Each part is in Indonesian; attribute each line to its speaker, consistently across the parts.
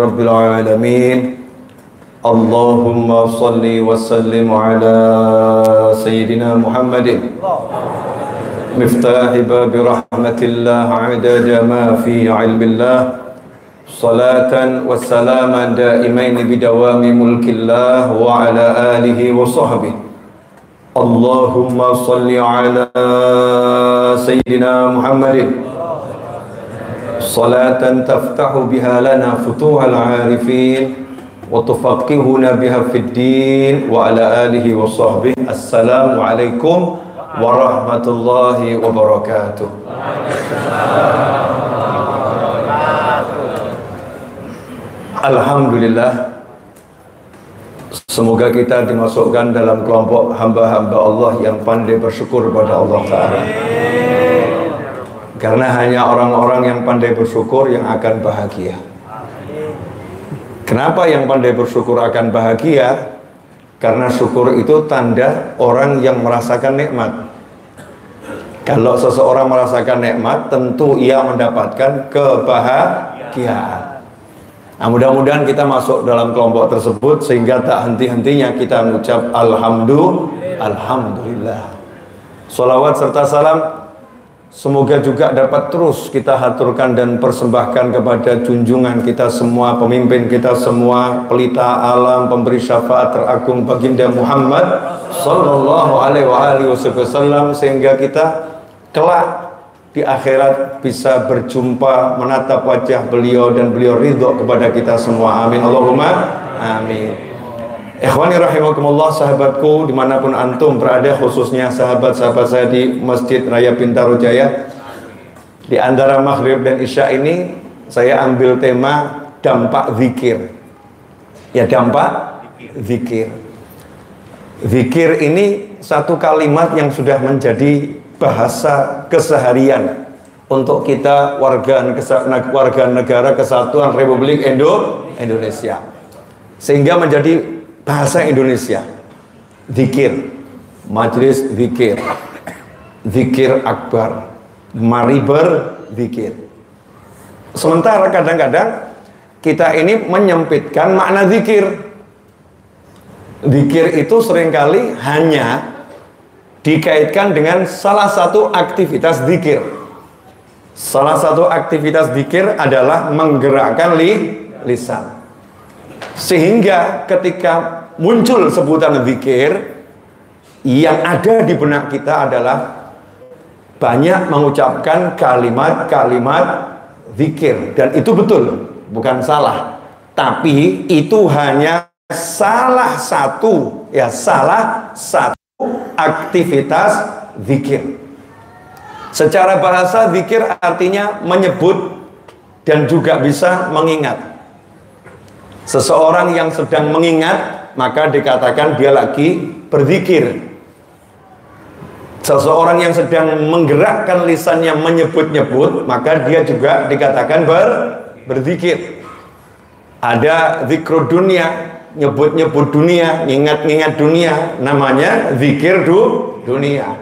Speaker 1: Rabbil alamin. Allahumma salli wa sallim ala Sayyidina Muhammadin miftahi babi rahmatillah adada ma fi ilmillah salatan wa salaman daimain bidawami mulkillah wa ala alihi wa sahbihi. Allahumma salli ala Sayyidina Muhammadin salatan taftahu biha lana futuhal arifin wa tufaqihuna biha fid din wa ala alihi wa sahbihi. Assalamu alaikum warahmatullahi wabarakatuh. Alhamdulillah, semoga kita dimasukkan dalam kelompok hamba-hamba Allah yang pandai bersyukur pada Allah Ta'ala. Karena hanya orang-orang yang pandai bersyukur yang akan bahagia. Kenapa yang pandai bersyukur akan bahagia? Karena syukur itu tanda orang yang merasakan nikmat. Kalau seseorang merasakan nikmat, tentu ia mendapatkan kebahagiaan. Nah, mudah-mudahan kita masuk dalam kelompok tersebut sehingga tak henti-hentinya kita mengucap Alhamdulillah. Salawat serta salam semoga juga dapat terus kita haturkan dan persembahkan kepada junjungan kita semua, pemimpin kita semua, pelita alam, pemberi syafaat teragung baginda Muhammad sallallahu alaihi wasallam, sehingga kita kelak di akhirat bisa berjumpa, menatap wajah beliau dan beliau ridho kepada kita semua. Amin Allahumma amin. Ikhwani rahimakumullah, sahabatku dimanapun antum berada, khususnya sahabat-sahabat saya di Masjid Raya Bintaro Jaya. Di antara maghrib dan isya ini saya ambil tema dampak zikir. Ya, dampak zikir. Zikir ini satu kalimat yang sudah menjadi bahasa keseharian untuk kita warga negara Kesatuan Republik Indonesia, sehingga menjadi bahasa Indonesia. Zikir, majlis zikir, zikir akbar, mari berzikir. Sementara kadang-kadang kita ini menyempitkan makna zikir. Zikir itu seringkali hanya dikaitkan dengan salah satu aktivitas zikir. Salah satu aktivitas zikir adalah menggerakkan lisan. Sehingga ketika muncul sebutan zikir, yang ada di benak kita adalah banyak mengucapkan kalimat-kalimat zikir. Dan itu betul, bukan salah. Tapi itu hanya salah satu aktivitas zikir. Secara bahasa, zikir artinya menyebut dan juga bisa mengingat. Seseorang yang sedang mengingat, maka dikatakan dia lagi berzikir. Seseorang yang sedang menggerakkan lisannya menyebut-nyebut, maka dia juga dikatakan berzikir. Ada zikrul dunia, nyebut-nyebut dunia, ngingat-ngingat dunia, namanya zikir dunia.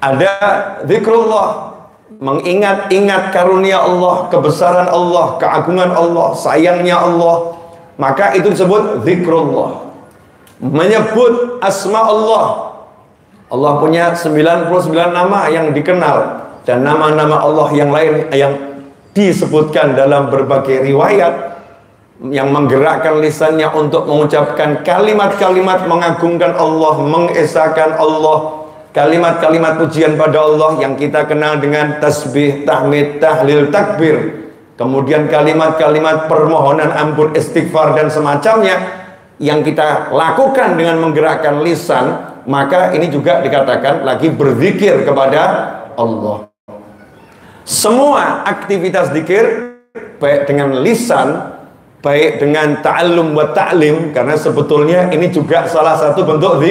Speaker 1: Ada zikrullah, mengingat-ingat karunia Allah, kebesaran Allah, keagungan Allah, sayangnya Allah, maka itu disebut zikrullah. Menyebut asma Allah. Allah punya 99 nama yang dikenal, dan nama-nama Allah yang lain yang disebutkan dalam berbagai riwayat, yang menggerakkan lisannya untuk mengucapkan kalimat-kalimat mengagungkan Allah, mengesahkan Allah, kalimat-kalimat pujian pada Allah yang kita kenal dengan tasbih, tahmid, tahlil, takbir. Kemudian kalimat-kalimat permohonan ampun, istighfar dan semacamnya yang kita lakukan dengan menggerakkan lisan, maka ini juga dikatakan lagi berzikir kepada Allah. Semua aktivitas zikir, baik dengan lisan, baik dengan ta'allum wa ta'lim, karena sebetulnya ini juga salah satu bentuk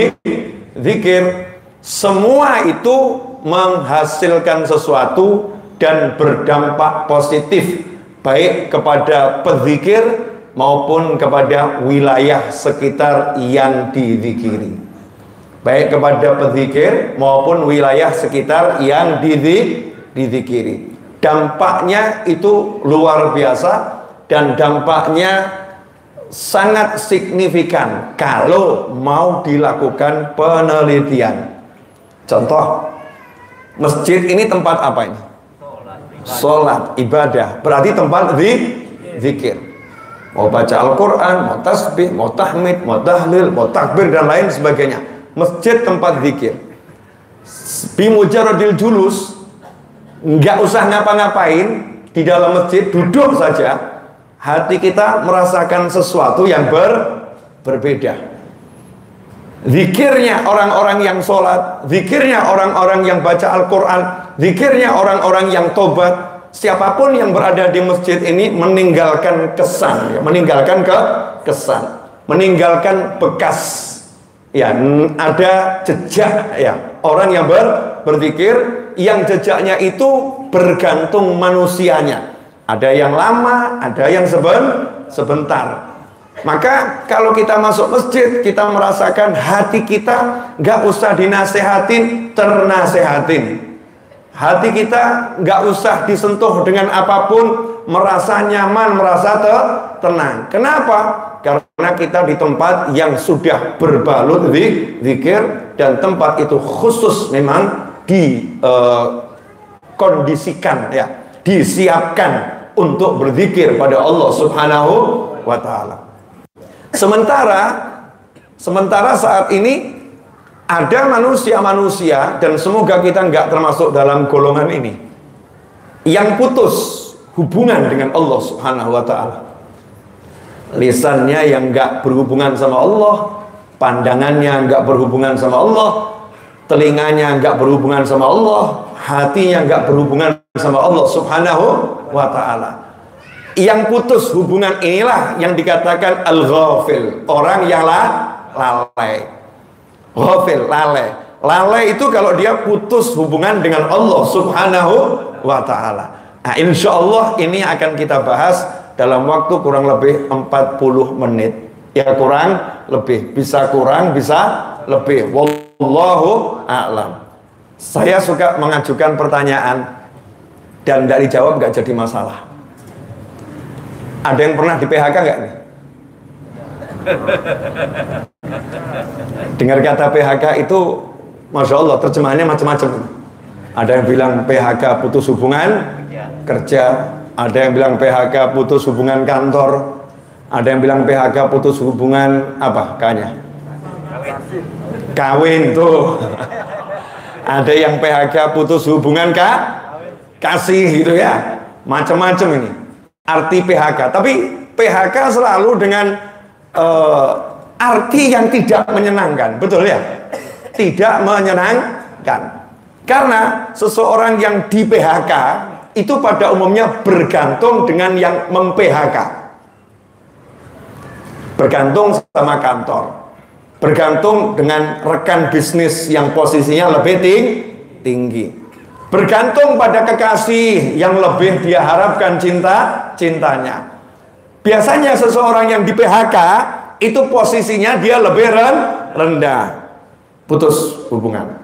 Speaker 1: zikir. Semua itu menghasilkan sesuatu dan berdampak positif, baik kepada pezikir maupun kepada wilayah sekitar yang dizikiri. Baik kepada pezikir maupun wilayah sekitar yang dizikiri. Dampaknya itu luar biasa dan dampaknya sangat signifikan kalau mau dilakukan penelitian. Contoh, masjid ini tempat apa ini? Sholat, ibadah, berarti tempat zikir. Mau baca Al-Quran, mau tasbih, mau tahmid, mau tahlil, mau takbir dan lain sebagainya. Masjid tempat zikir. Bimujaradil julus, nggak usah ngapa-ngapain di dalam masjid, duduk saja, hati kita merasakan sesuatu yang berbeda. Zikirnya orang-orang yang sholat, zikirnya orang-orang yang baca Al-Quran, zikirnya orang-orang yang tobat. Siapapun yang berada di masjid ini meninggalkan kesan, ya, meninggalkan kesan, meninggalkan bekas, ya, ada jejak, ya, orang yang berzikir, yang jejaknya itu bergantung manusianya. Ada yang lama, ada yang sebentar. Maka kalau kita masuk masjid, kita merasakan hati kita nggak usah dinasehatin, ternasehatin. Hati kita nggak usah disentuh dengan apapun, merasa nyaman, merasa tenang. Kenapa? Karena kita di tempat yang sudah berbalut zikir, dan tempat itu khusus memang dikondisikan, ya, disiapkan untuk berzikir pada Allah Subhanahu wa Ta'ala. Sementara saat ini ada manusia-manusia, dan semoga kita nggak termasuk dalam golongan ini, yang putus hubungan dengan Allah Subhanahu wa Ta'ala. Lisannya yang nggak berhubungan sama Allah, pandangannya nggak berhubungan sama Allah, telinganya nggak berhubungan sama Allah, hatinya nggak berhubungan sama Allah Subhanahu wa Ta'ala. Yang putus hubungan inilah yang dikatakan al-ghafil, orang yang lalai. Ghafil, lalai. Lalai itu kalau dia putus hubungan dengan Allah Subhanahu wa Ta'ala. Nah, insya Allah ini akan kita bahas dalam waktu kurang lebih 40 menit. Ya, kurang lebih, bisa kurang, bisa lebih. Wallahu a'lam. Saya suka mengajukan pertanyaan dan tidak dijawab nggak jadi masalah. Ada yang pernah di PHK nggak nih? Dengar kata PHK itu, Masya Allah, terjemahannya macam-macam. Ada yang bilang PHK putus hubungan kerja, ada yang bilang PHK putus hubungan kantor, ada yang bilang PHK putus hubungan apa kayaknya? Kawin tuh. Ada yang PHK putus hubungan kasih gitu ya. Macam-macam ini arti PHK. Tapi PHK selalu dengan arti yang tidak menyenangkan, betul ya? Tidak menyenangkan. Karena seseorang yang di PHK itu pada umumnya bergantung dengan yang mem-PHK. Bergantung sama kantor, bergantung dengan rekan bisnis yang posisinya lebih tinggi, bergantung pada kekasih yang lebih dia harapkan cintanya. Biasanya seseorang yang di PHK itu posisinya dia lebih rendah, putus hubungan.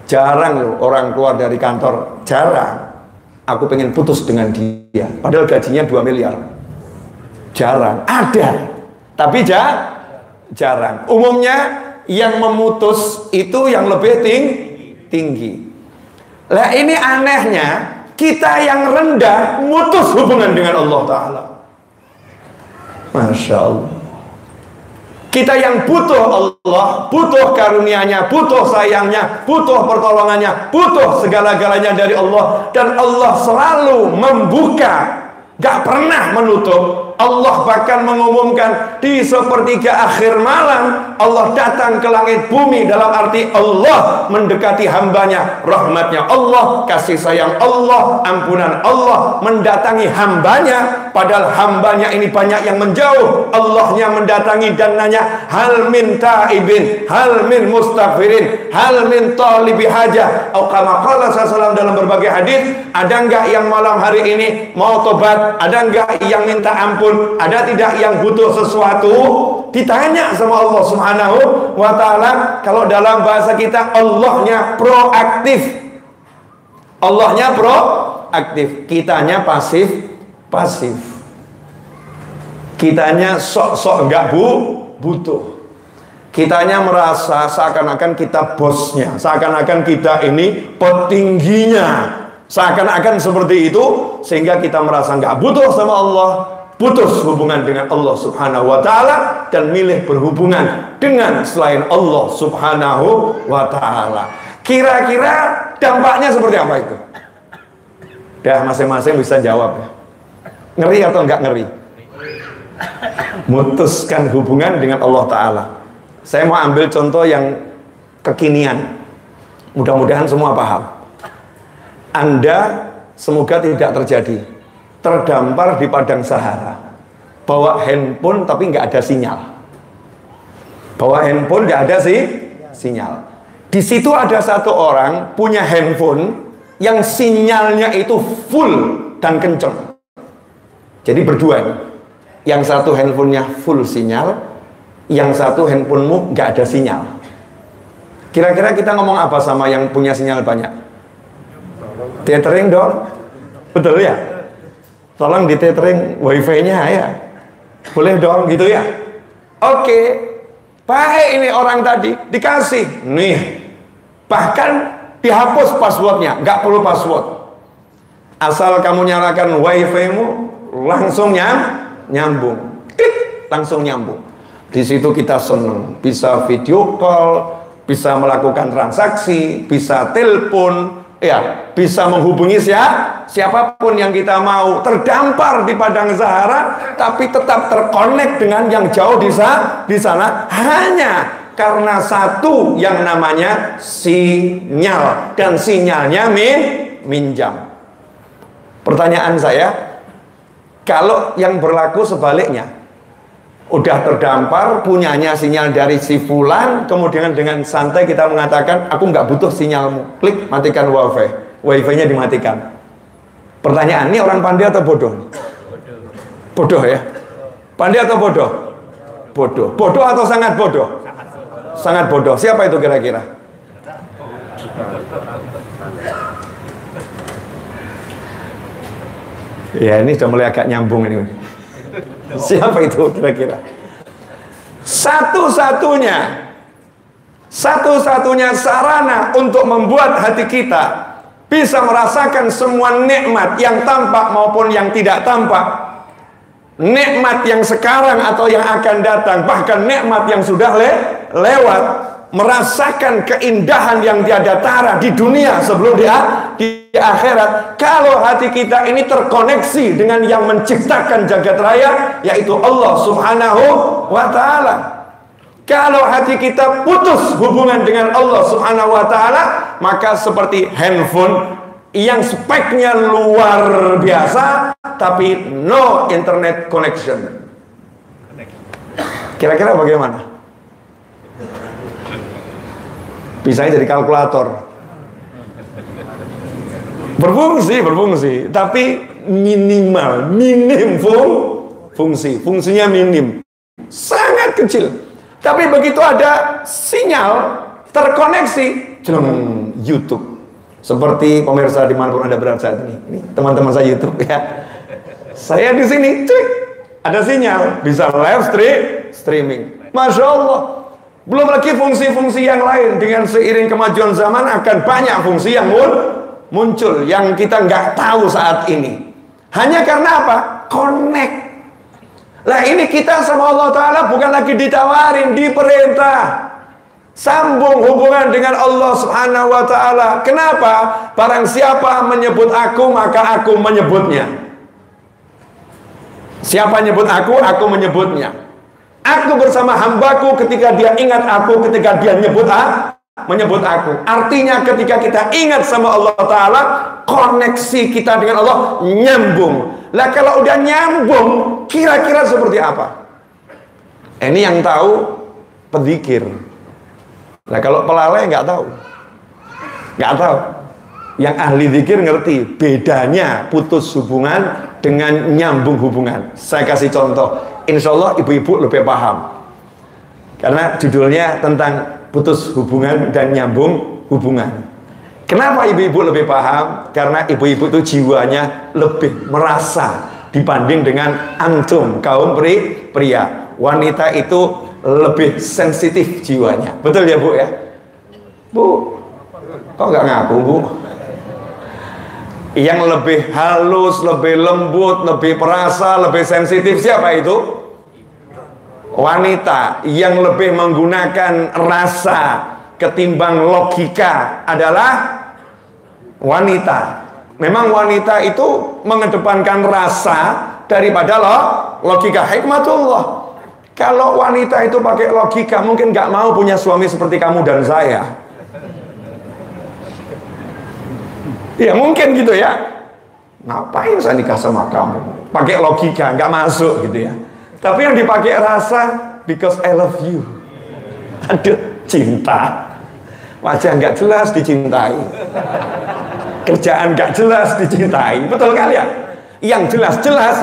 Speaker 1: Jarang loh orang keluar dari kantor, jarang. Aku pengen putus dengan dia, padahal gajinya 2 miliar. Jarang, ada, tapi jarang. Umumnya yang memutus itu yang lebih tinggi. Lah ini anehnya, kita yang rendah mutus hubungan dengan Allah Ta'ala. Masya Allah. Kita yang butuh Allah, butuh karunia-Nya, butuh sayangnya, butuh pertolongannya, butuh segala-galanya dari Allah. Dan Allah selalu membuka, gak pernah menutup. Allah bahkan mengumumkan di sepertiga akhir malam Allah datang ke langit bumi, dalam arti Allah mendekati hambanya, rahmatnya Allah, kasih sayang Allah, ampunan Allah mendatangi hambanya. Padahal hambanya ini banyak yang menjauh, Allahnya mendatangi dan nanya, hal min taibin, hal min mustaghfirin, hal min talibi hajah. Atau kama qala sallallahu dalam berbagai hadis, ada enggak yang malam hari ini mau tobat, ada enggak yang minta ampun, ada tidak yang butuh sesuatu? Ditanya sama Allah Subhanahu wa Ta'ala. Kalau dalam bahasa kita, Allahnya proaktif, Allahnya proaktif, kitanya pasif. Kitanya sok-sok enggak butuh. Kitanya merasa seakan-akan kita bosnya, seakan-akan kita ini petingginya, seakan-akan seperti itu, sehingga kita merasa nggak butuh sama Allah, putus hubungan dengan Allah Subhanahu wa Ta'ala, dan milih berhubungan dengan selain Allah Subhanahu wa Ta'ala. Kira-kira dampaknya seperti apa itu? Dah, masing-masing bisa jawab ya. Ngeri atau enggak ngeri? Mutuskan hubungan dengan Allah Ta'ala. Saya mau ambil contoh yang kekinian, mudah-mudahan semua paham. Anda semoga tidak terjadi terdampar di padang Sahara, bawa handphone tapi nggak ada sinyal. Bawa handphone nggak ada sinyal. Di situ ada satu orang punya handphone yang sinyalnya itu full dan kenceng. Jadi berdua ini. Yang satu handphonenya full sinyal, yang satu handphonemu nggak ada sinyal. Kira-kira kita ngomong apa sama yang punya sinyal banyak? Tethering dong, betul ya? Tolong di tethering wifi-nya ya, boleh dong gitu ya? Oke, baik, ini orang tadi dikasih nih, bahkan dihapus passwordnya, nggak perlu password, asal kamu nyalakan wifi-mu langsung nyambung, klik langsung nyambung. Di situ kita senang, bisa video call, bisa melakukan transaksi, bisa telepon, ya, bisa menghubungi siapapun yang kita mau. Terdampar di padang Sahara, tapi tetap terkonek dengan yang jauh di sana, hanya karena satu yang namanya sinyal, dan sinyalnya minjam. Pertanyaan saya, kalau yang berlaku sebaliknya, udah terdampar, punyanya sinyal dari si fulan, kemudian dengan santai kita mengatakan, aku nggak butuh sinyalmu, klik matikan wifi-nya dimatikan. Pertanyaan, ini orang pandai atau bodoh? Bodoh ya? Pandai atau bodoh? Bodoh. Bodoh atau sangat bodoh? Sangat bodoh. Siapa itu kira-kira? Ya, ini sudah mulai agak nyambung ini. Siapa itu kira-kira? Satu-satunya sarana untuk membuat hati kita bisa merasakan semua nikmat yang tampak maupun yang tidak tampak, nikmat yang sekarang atau yang akan datang, bahkan nikmat yang sudah lewat, merasakan keindahan yang tiada tara di dunia sebelum di akhirat. Kalau hati kita ini terkoneksi dengan yang menciptakan jagat raya, yaitu Allah Subhanahu wa Ta'ala. Kalau hati kita putus hubungan dengan Allah Subhanahu wa Ta'ala, maka seperti handphone yang speknya luar biasa tapi no internet connection. Kira-kira bagaimana? Bisa jadi kalkulator. Berfungsi, tapi minim fungsinya minim, sangat kecil. Tapi begitu ada sinyal terkoneksi, YouTube. Seperti pemirsa dimanapun Anda berada saat ini teman-teman saya YouTube ya. Saya di sini, ada sinyal, bisa live streaming. Masya Allah. Belum lagi fungsi-fungsi yang lain. Dengan seiring kemajuan zaman akan banyak fungsi yang muncul yang kita nggak tahu saat ini. Hanya karena apa? Connect. Lah ini kita sama Allah Ta'ala bukan lagi ditawarin, diperintah. Sambung hubungan dengan Allah Subhanahu wa Ta'ala. Kenapa? Barang siapa menyebut aku, maka aku menyebutnya. Siapa menyebut aku menyebutnya. Aku bersama hambaku ketika dia ingat aku, ketika dia menyebut aku. Artinya ketika kita ingat sama Allah Ta'ala, koneksi kita dengan Allah nyambung. Lah kalau udah nyambung, kira-kira seperti apa? Ini yang tahu pedzikir. Nah kalau pelalai nggak tahu. Yang ahli zikir ngerti bedanya putus hubungan dengan nyambung hubungan. Saya kasih contoh, insya Allah ibu-ibu lebih paham, karena judulnya tentang putus hubungan dan nyambung hubungan. Kenapa ibu-ibu lebih paham? Karena ibu-ibu itu jiwanya lebih merasa dibanding dengan antum kaum pria. Wanita itu lebih sensitif jiwanya. Betul ya Bu ya? Bu, kok nggak ngaku Bu? Yang lebih halus, lebih lembut, lebih perasa, lebih sensitif siapa itu? Wanita. Yang lebih menggunakan rasa ketimbang logika adalah wanita. Memang wanita itu mengedepankan rasa daripada logika. Hikmatullah. Kalau wanita itu pakai logika, mungkin nggak mau punya suami seperti kamu dan saya. Ya mungkin gitu ya. Ngapain saya nikah sama kamu? Pakai logika, nggak masuk gitu ya. Tapi yang dipakai rasa, because I love you. Aduh, cinta. Wajah nggak jelas dicintai. Kerjaan nggak jelas dicintai. Betul kali ya? Yang jelas-jelas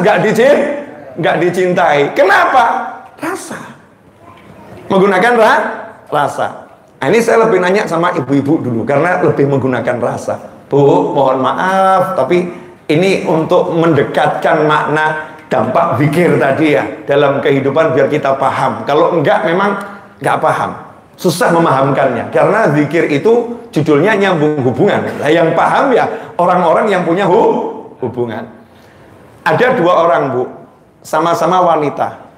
Speaker 1: nggak dicintai. Kenapa? Rasa. Menggunakan rasa. Nah, ini saya lebih nanya sama ibu-ibu dulu karena lebih menggunakan rasa. Bu, mohon maaf, tapi ini untuk mendekatkan makna dampak zikir tadi ya dalam kehidupan biar kita paham. Kalau enggak memang enggak paham. Susah memahamkannya karena zikir itu judulnya nyambung hubungan. Nah, yang paham ya orang-orang yang punya hubungan. Ada dua orang Bu, sama-sama wanita.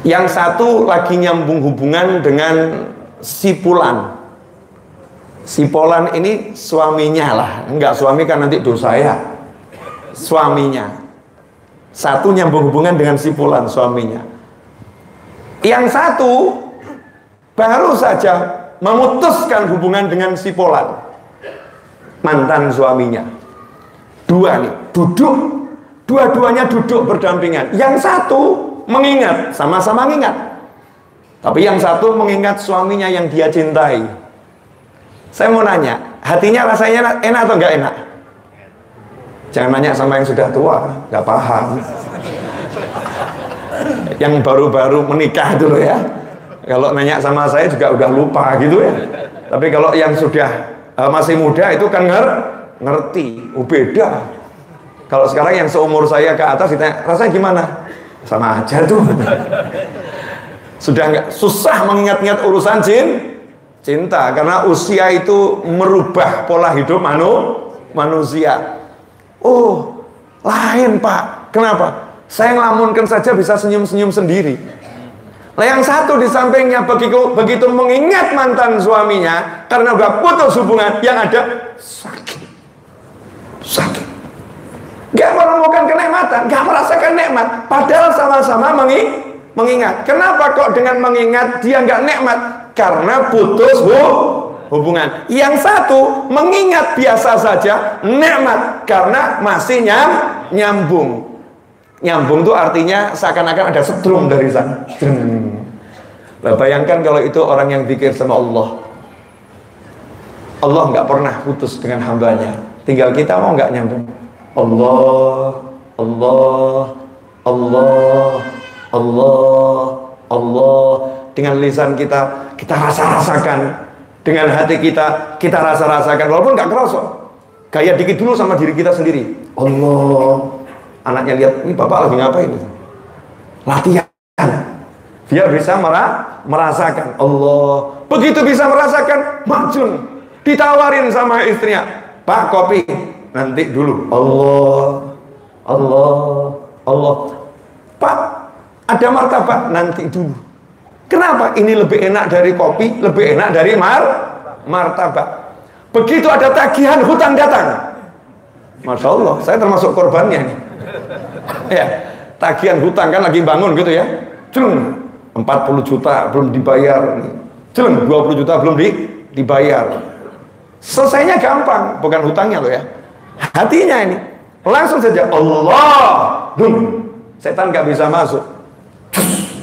Speaker 1: Yang satu lagi nyambung hubungan dengan si Fulan. Si Fulan ini suaminya lah, enggak suami kan nanti dosa ya. Suaminya. Satu nyambung hubungan dengan si Fulan, suaminya. Yang satu baru saja memutuskan hubungan dengan si Fulan, mantan suaminya. Dua nih, dua-duanya duduk berdampingan. Yang satu mengingat, sama-sama mengingat. Tapi yang satu mengingat suaminya yang dia cintai. Saya mau nanya, hatinya rasanya enak atau enggak enak? Jangan nanya sama yang sudah tua, nggak paham. Yang baru-baru menikah dulu ya. Kalau nanya sama saya juga udah lupa gitu ya. Tapi kalau yang sudah masih muda itu kan ngerti, beda. Kalau sekarang yang seumur saya ke atas ditanya, rasanya gimana? Sama aja tuh. Sudah nggak susah mengingat-ingat urusan cinta karena usia itu merubah pola hidup manusia. Oh, lain Pak. Kenapa? Saya ngelamunkan saja bisa senyum-senyum sendiri. Nah, yang satu di sampingnya begitu mengingat mantan suaminya karena udah putus hubungan, yang ada sakit. Gak menemukan kenikmatan, gak merasakan nikmat, padahal sama-sama mengingat. Kenapa kok dengan mengingat dia gak nikmat? Karena putus hubungan. Yang satu mengingat biasa saja, nikmat karena masih nyambung. Nyambung itu artinya seakan-akan ada setrum dari sana. Nah, bayangkan kalau itu orang yang zikir sama Allah. Allah nggak pernah putus dengan hambanya. Tinggal kita mau nggak nyambung. Allah, Allah, Allah, Allah, Allah. Dengan lisan kita rasa-rasakan. Dengan hati kita rasa-rasakan. Walaupun nggak kerasa. Gaya dikit dulu sama diri kita sendiri. Allah. Anaknya lihat, ini bapak lagi ngapain? Latihan. Biar bisa merasakan. Allah. Begitu bisa merasakan, majun. Ditawarin sama istrinya. Pak, kopi. Nanti dulu. Allah. Allah. Allah. Pak, ada martabak. Nanti dulu. Kenapa? Ini lebih enak dari kopi, lebih enak dari martabak. Begitu ada tagihan hutang datang. Masya Allah, saya termasuk korbannya nih. Ya, tagihan hutang kan lagi bangun gitu ya. Celung, 40 juta belum dibayar. Celung, 20 juta belum dibayar. Selesainya gampang, bukan hutangnya loh ya. Hatinya ini. Langsung saja Allah. Setan nggak bisa masuk.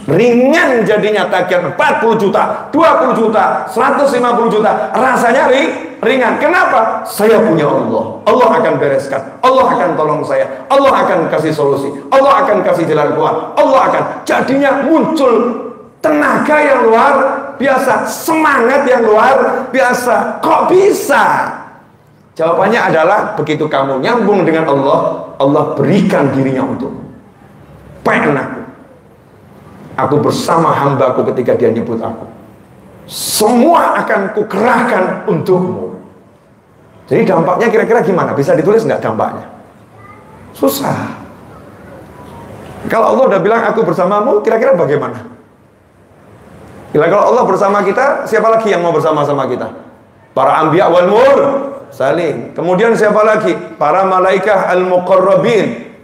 Speaker 1: Ringan jadinya tagihan 40 juta, 20 juta, 150 juta. Rasanya ringan. Kenapa? Saya punya Allah. Allah akan bereskan. Allah akan tolong saya. Allah akan kasih solusi. Allah akan kasih jalan keluar. Allah akan. Jadinya muncul tenaga yang luar biasa, semangat yang luar biasa. Kok bisa? Jawabannya adalah begitu kamu nyambung dengan Allah, Allah berikan dirinya untukmu. Pengen aku bersama hambaku ketika dia nyebut aku. Semua akan kukerahkan untukmu. Jadi dampaknya kira-kira gimana? Bisa ditulis nggak dampaknya? Susah. Kalau Allah udah bilang aku bersamamu, kira-kira bagaimana? Kalau Allah bersama kita, siapa lagi yang mau bersama-sama kita? Para anbiya wal mursalin. Kemudian siapa lagi? Para malaikat al-muqarrabin,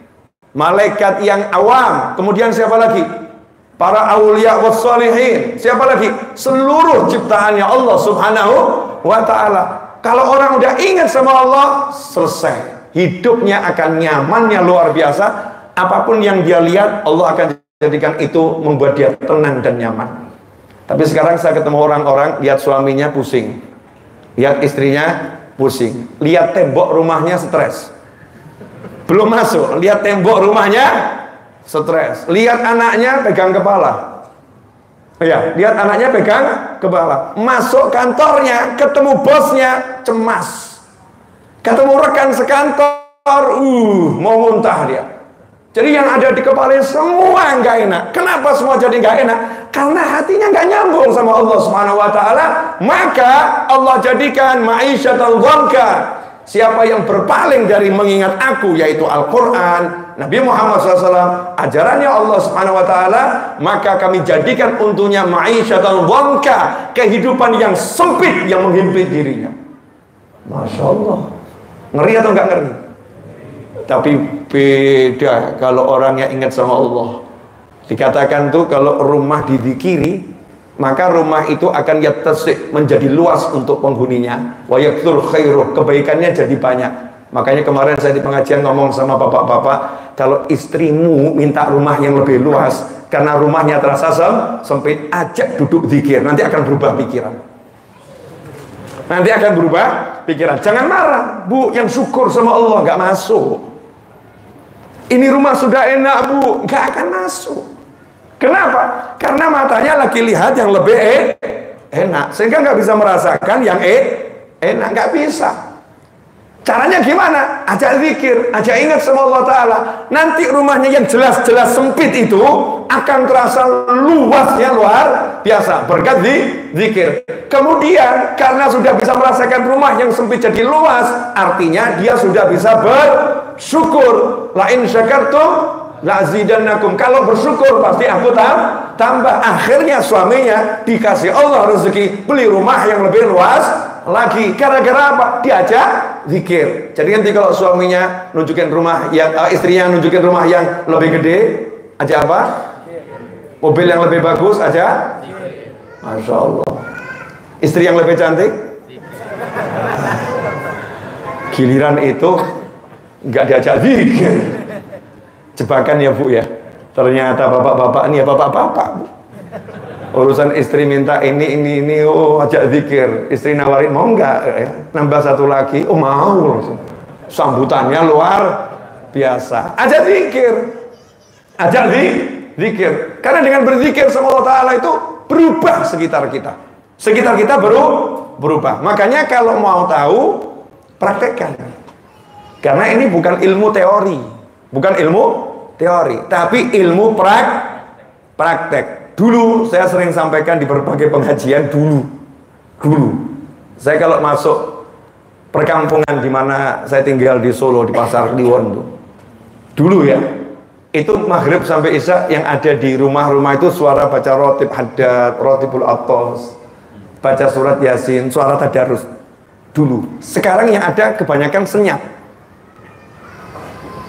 Speaker 1: malaikat yang awam. Kemudian siapa lagi? Para aulia was salihin. Siapa lagi? Seluruh ciptaannya Allah Subhanahu wa ta'ala. Kalau orang udah ingat sama Allah, selesai. Hidupnya akan nyamannya luar biasa. Apapun yang dia lihat, Allah akan jadikan itu membuat dia tenang dan nyaman. Tapi sekarang saya ketemu orang-orang, lihat suaminya pusing, lihat istrinya pusing, lihat tembok rumahnya stres, belum masuk, lihat tembok rumahnya stres, lihat anaknya pegang kepala, ya, lihat anaknya pegang kepala, masuk kantornya, ketemu bosnya cemas, ketemu rekan sekantor, mau muntah dia. Jadi yang ada di kepalanya semua nggak enak. Kenapa semua jadi nggak enak? Karena hatinya nggak nyambung sama Allah Subhanahu wa ta'ala. Maka Allah jadikan ma'isyatan dhanka. Siapa yang berpaling dari mengingat aku, yaitu Al-Quran, Nabi Muhammad SAW, ajarannya Allah Subhanahu wa ta'ala, maka kami jadikan untuknya ma'isyatan dhanka, kehidupan yang sempit yang menghimpit dirinya. Masya Allah. Ngeri atau nggak ngeri? Tapi beda kalau orang yang ingat sama Allah. Dikatakan tuh kalau rumah dizikiri, maka rumah itu akan yattasi', menjadi luas untuk penghuninya. Wa yakthur khairuh, kebaikannya jadi banyak. Makanya kemarin saya di pengajian ngomong sama bapak-bapak, kalau istrimu minta rumah yang lebih luas karena rumahnya terasa sempit, ajak duduk zikir, nanti akan berubah pikiran. Nanti akan berubah pikiran. Jangan marah, Bu, yang syukur sama Allah nggak masuk. Ini rumah sudah enak, Bu, nggak akan masuk. Kenapa? Karena matanya lagi lihat yang lebih enak, sehingga nggak bisa merasakan yang enak, nggak bisa. Caranya gimana? Ajak zikir, ajak ingat sama Allah Ta'ala. Nanti rumahnya yang jelas-jelas sempit itu akan terasa luasnya luar biasa berkat zikir. Kemudian karena sudah bisa merasakan rumah yang sempit jadi luas, artinya dia sudah bisa bersyukur. La in syakartum la azidannakum. Kalau bersyukur pasti aku tambah. Akhirnya suaminya dikasih Allah rezeki beli rumah yang lebih luas lagi. Gara-gara apa? Diajak zikir. Jadi nanti kalau suaminya nunjukin rumah yang istrinya nunjukin rumah yang lebih gede, aja apa? Mobil yang lebih bagus aja. Masya Allah. Istri yang lebih cantik. Giliran itu nggak diajak zikir. Jebakan ya Bu ya. Ternyata bapak-bapak ini ya bapak-bapak Bu. Urusan istri minta ini oh ajak zikir. Istri nawarin mau nggak ya? Nambah satu lagi, oh mau langsung. Sambutannya luar biasa. Ajak zikir. Ajak zikir. Karena dengan berzikir sama Allah Ta'ala itu berubah sekitar kita. Sekitar kita berubah. Makanya kalau mau tahu, praktekkan. Karena ini bukan ilmu teori. Bukan ilmu teori. Tapi ilmu praktek. Dulu saya sering sampaikan di berbagai pengajian dulu. Saya kalau masuk perkampungan di mana saya tinggal di Solo, di Pasar Kliwon tuh. Dulu ya. Itu maghrib sampai isya yang ada di rumah-rumah itu suara baca rotib haddad, rotibul atos, baca surat yasin, suara tadarus. Dulu. Sekarang yang ada kebanyakan senyap.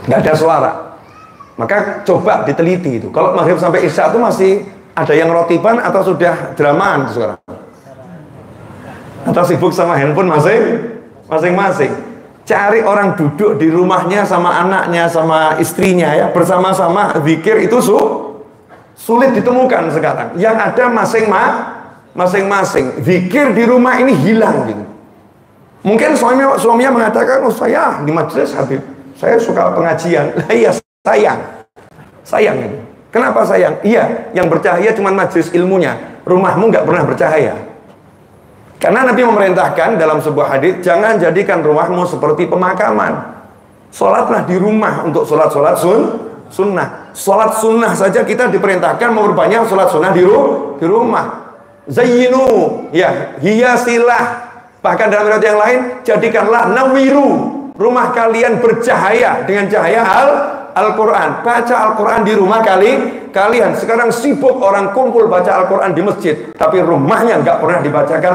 Speaker 1: Nggak ada suara. Maka coba diteliti itu. Kalau maghrib sampai isya itu masih ada yang rotiban atau sudah dramaan sekarang? Atau sibuk sama handphone masing-masing? Cari orang duduk di rumahnya sama anaknya, sama istrinya ya, bersama-sama zikir itu sulit ditemukan sekarang. Yang ada masing-masing. Zikir di rumah ini hilang gitu. Mungkin suaminya mengatakan, oh saya di majelis Habib, saya suka pengajian. Lah iya sayang itu. Kenapa sayang? Iya, yang bercahaya cuma majelis ilmunya. Rumahmu nggak pernah bercahaya. Karena Nabi memerintahkan dalam sebuah hadis, jangan jadikan rumahmu seperti pemakaman. Sholatlah di rumah untuk sholat-sholat sunnah. Sholat sunnah saja kita diperintahkan memperbanyak sholat sunnah di rumah. Zayyinu, ya, hiasilah. Bahkan dalam riwayat yang lain, jadikanlah nawiru, rumah kalian bercahaya dengan cahaya Al-Quran. Baca Al-Quran di rumah kalian. Sekarang sibuk orang kumpul baca Al-Quran di masjid, tapi rumahnya nggak pernah dibacakan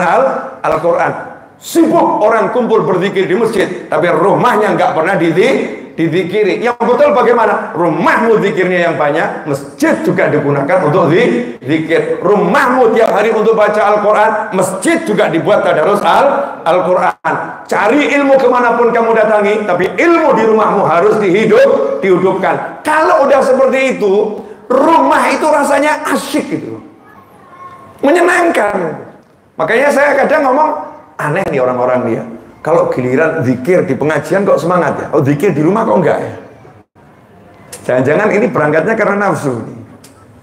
Speaker 1: Al-Quran. Sibuk orang kumpul berzikir di masjid, tapi rumahnya nggak pernah dizikiri. Yang betul bagaimana? Rumahmu zikirnya yang banyak, masjid juga digunakan untuk zikir. Rumahmu tiap hari untuk baca Al-Quran, masjid juga dibuat tadarus Al-Quran. Cari ilmu kemanapun kamu datangi, tapi ilmu di rumahmu harus dihidupkan. Kalau udah seperti itu, rumah itu rasanya asyik gitu, menyenangkan. Makanya saya kadang ngomong, aneh nih orang-orang dia. Kalau giliran zikir di pengajian kok semangat ya? Oh, zikir di rumah kok enggak ya? Jangan-jangan ini berangkatnya karena nafsu.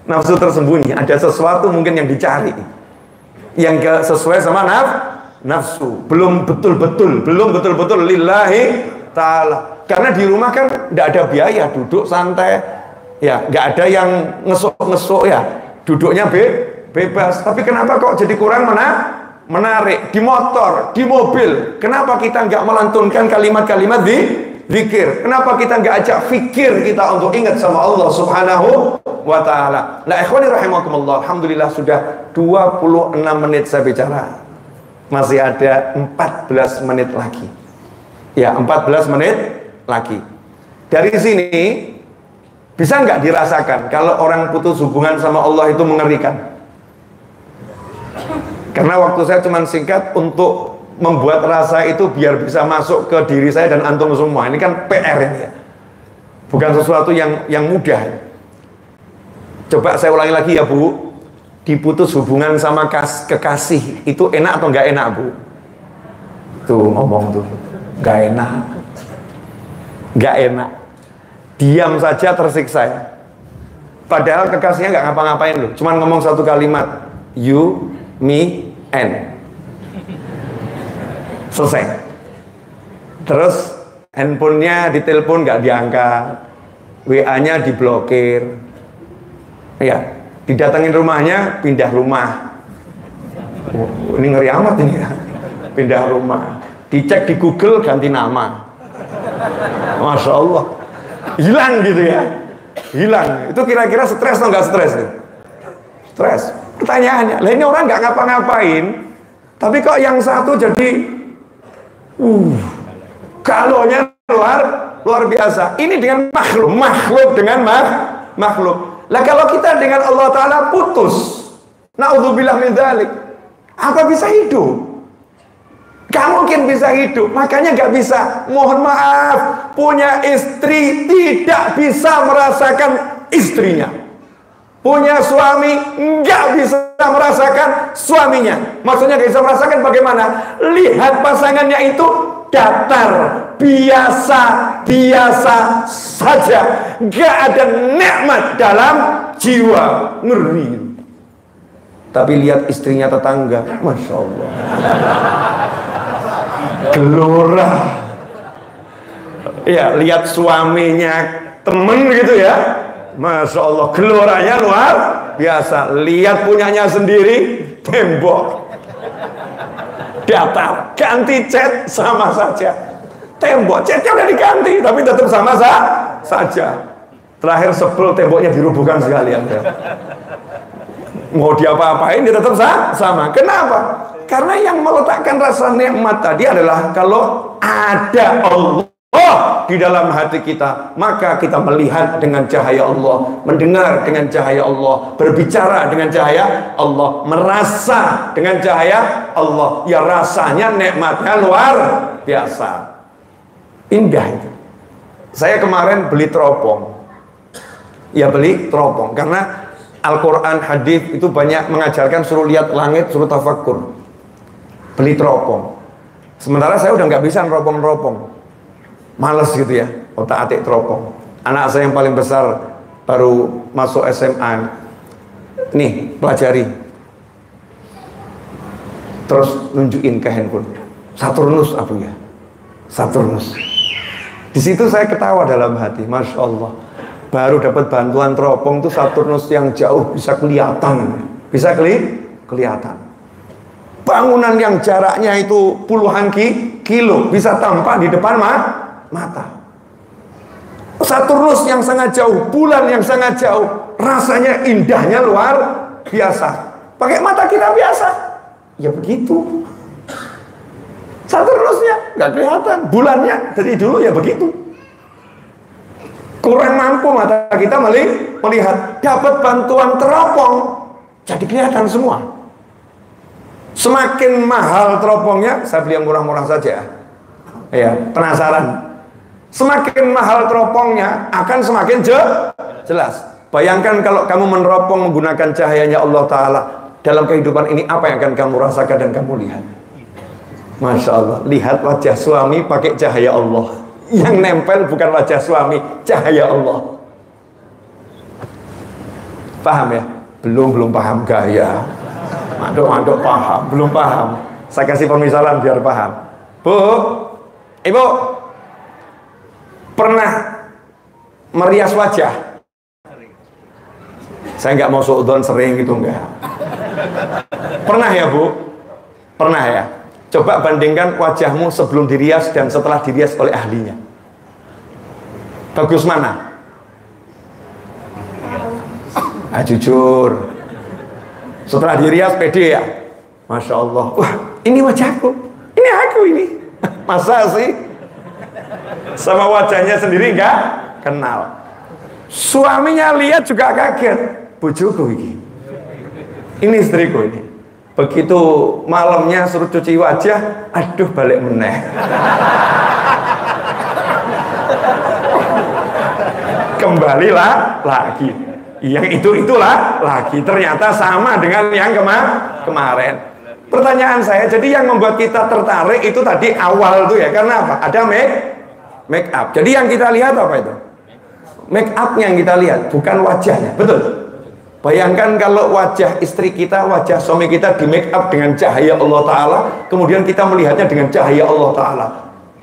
Speaker 1: Nafsu tersembunyi. Ada sesuatu mungkin yang dicari, yang sesuai sama nafsu. Belum betul-betul lillahi ta'ala. Karena di rumah kan enggak ada biaya, duduk santai. Ya, enggak ada yang ngesuk-ngesuk ya. Duduknya bebas. Tapi kenapa kok jadi kurang menarik di motor, di mobil? Kenapa kita nggak melantunkan kalimat-kalimat zikir? Kenapa kita nggak ajak fikir kita untuk ingat sama Allah Subhanahu wa ta'ala? Nah, ikhwani rahimakumullah, alhamdulillah sudah 26 menit saya bicara. Masih ada 14 menit lagi. Ya, 14 menit lagi. Dari sini bisa nggak dirasakan kalau orang putus hubungan sama Allah itu mengerikan? Karena waktu saya cuma singkat untuk membuat rasa itu biar bisa masuk ke diri saya dan antum semua. Ini kan PR ini ya. Bukan sesuatu yang mudah. Coba saya ulangi lagi ya Bu. Diputus hubungan sama kekasih itu enak atau nggak enak Bu? Tuh ngomong tuh, nggak enak. Nggak enak. Diam saja tersiksa ya. Padahal kekasihnya nggak ngapa-ngapain loh. Cuma ngomong satu kalimat, you, me, and selesai. Terus handphonenya ditelepon nggak diangkat, WA-nya diblokir, ya, didatengin rumahnya pindah rumah. Oh, ini ngeri amat ini ya, pindah rumah. Dicek di Google ganti nama, Masya Allah, hilang gitu ya, hilang. Itu kira-kira stres atau nggak stres? Stres. Pertanyaannya, lah ini orang nggak ngapa-ngapain, tapi kok yang satu jadi galonya luar biasa. Ini dengan makhluk dengan makhluk. Lah kalau kita dengan Allah Ta'ala putus, naudzubillah min dzalik, apa bisa hidup? Gak mungkin bisa hidup. Makanya gak bisa, mohon maaf, punya istri tidak bisa merasakan istrinya. Punya suami nggak bisa merasakan suaminya. Maksudnya nggak bisa merasakan bagaimana? Lihat pasangannya itu datar, biasa saja, nggak ada nikmat dalam jiwa, ngeri. Tapi lihat istrinya tetangga, Masya Allah, gelora. Ya, lihat suaminya temen gitu ya, Masya Allah, geloranya luar biasa. Lihat punyanya sendiri, tembok, datar, ganti cat sama saja. Tembok, catnya udah diganti, tapi tetap sama saja. Terakhir sebel temboknya dirubuhkan sekalian ya. Mau diapa-apain dia tetap sama. Kenapa? Karena yang meletakkan rasa nikmat tadi adalah kalau ada Allah di dalam hati kita, maka kita melihat dengan cahaya Allah, mendengar dengan cahaya Allah, berbicara dengan cahaya Allah, merasa dengan cahaya Allah. Ya rasanya nikmatnya luar biasa, indah itu. Saya kemarin beli teropong, ya beli teropong karena Al-Quran, hadis itu banyak mengajarkan suruh lihat langit, suruh tafakkur. Beli teropong. Sementara saya udah nggak bisa neropong-neropong. Males gitu ya, otak-atik teropong. Anak saya yang paling besar baru masuk SMA. Nih, pelajari. Terus nunjukin ke handphone, Saturnus Abu ya, Saturnus. Di situ saya ketawa dalam hati, Masya Allah. Baru dapat bantuan teropong tuh Saturnus yang jauh bisa kelihatan, bisa kelihatan. Bangunan yang jaraknya itu puluhan kilo bisa tampak di depan mata. Saturnus yang sangat jauh, bulan yang sangat jauh, rasanya indahnya luar biasa. Pakai mata kita biasa, ya begitu. Saturnusnya nggak kelihatan, bulannya dari dulu ya begitu. Kurang mampu mata kita melihat. Dapat bantuan teropong, jadi kelihatan semua. Semakin mahal teropongnya, saya beli yang murah-murah saja. Ya, penasaran. Semakin mahal teropongnya, akan semakin jelas. Bayangkan kalau kamu meneropong menggunakan cahayanya Allah Ta'ala. Dalam kehidupan ini, apa yang akan kamu rasakan dan kamu lihat? Masya Allah, lihat wajah suami pakai cahaya Allah. Yang nempel bukan wajah suami, cahaya Allah. Paham ya? Belum paham gaya. Manduk paham, belum paham. Saya kasih permisalan biar paham. Bu, Ibu, pernah merias wajah? Saya nggak mau suudzon sering gitu, enggak. Pernah ya Bu? Pernah ya? Coba bandingkan wajahmu sebelum dirias dan setelah dirias oleh ahlinya. Bagus mana? Ah, jujur. Setelah dirias pede ya? Masya Allah. Wah, ini wajahku. Ini aku ini. Masa sih? Sama wajahnya sendiri enggak kenal. Suaminya lihat juga kaget. Bojoku ini. Ini istriku ini. Begitu malamnya suruh cuci wajah, aduh balik meneh. Kembalilah lagi. Yang itulah lagi. Ternyata sama dengan yang kemarin. Pertanyaan saya, jadi yang membuat kita tertarik itu tadi awal tuh ya, karena apa? Ada make up. Jadi yang kita lihat apa itu? Make up yang kita lihat, bukan wajahnya. Betul? Bayangkan kalau wajah istri kita, wajah suami kita di make up dengan cahaya Allah Ta'ala, kemudian kita melihatnya dengan cahaya Allah Ta'ala.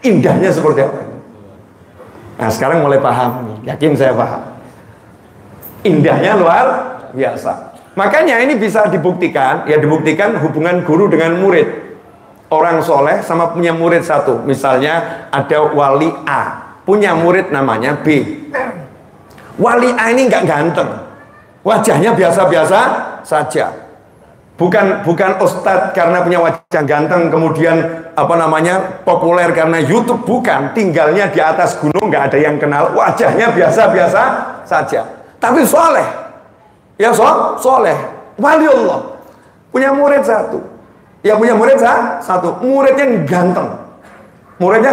Speaker 1: Indahnya seperti apa? Nah sekarang mulai paham, yakin saya paham. Indahnya luar biasa. Makanya ini bisa dibuktikan, ya dibuktikan hubungan guru dengan murid. Orang soleh sama punya murid satu. Misalnya ada wali A, punya murid namanya B. Wali A ini nggak ganteng. Wajahnya biasa-biasa saja. Bukan ustadz karena punya wajah ganteng kemudian populer karena YouTube, bukan. Tinggalnya di atas gunung, nggak ada yang kenal. Wajahnya biasa-biasa saja. Tapi soleh. Ya soleh. Wali Allah. Punya murid satu. Ya punya murid satu. Muridnya ganteng. Muridnya